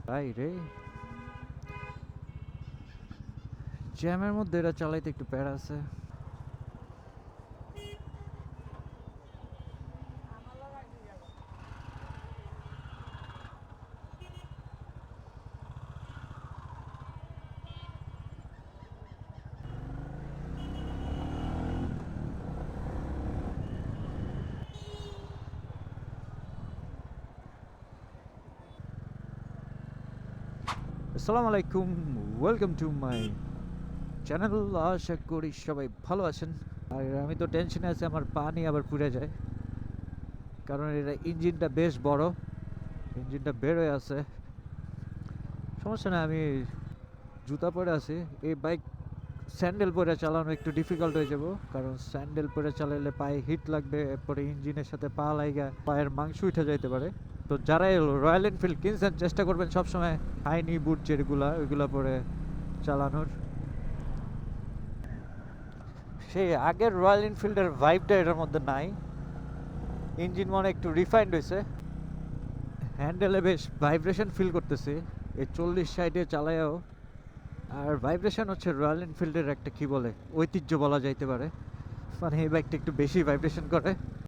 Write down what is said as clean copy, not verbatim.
তাই রে, জ্যামের মধ্যে এটা চালাইতে একটু প্যারা আছে। আসসালামু আলাইকুম, ওয়েলকাম টু মাই চ্যানেল। আশা করি সবাই ভালো আছেন। আর আমি তো টেনশনে আছি আমার পা নিয়ে আবার পুড়ে যায়, কারণ এটা ইঞ্জিনটা বেশ বড়, ইঞ্জিনটা বের হয়ে আছে। সমস্যা না, আমি জুতা পরে আছি। এই বাইক স্যান্ডেল পরে চালানো একটু ডিফিকাল্ট হয়ে যাব, কারণ স্যান্ডেল পরে চালালে পায়ে হিট লাগবে, এরপরে ইঞ্জিনের সাথে পা লাগা পায়ের মাংস উঠে যাইতে পারে। তো যারা রয়্যাল এনফিল্ড কিনছেন চেষ্টা করবেন সবসময় হাই নি বুট যেগুলা ওইগুলা পরে চালানোর। সেই আগের রয়্যাল এনফিল্ডের ভাইবটা এটার মধ্যে নাই। ইঞ্জিন মনে একটু রিফাইন্ড হয়েছে, হ্যান্ডেলে বেশ ভাইব্রেশন ফিল করতেছি এই 40-60-এ চালায়ও। আর ভাইব্রেশন হচ্ছে রয়্যাল এনফিল্ডের একটা কি বলে ঐতিহ্য বলা যাইতে পারে, মানে এই বাইকটা একটু বেশি ভাইব্রেশন করে।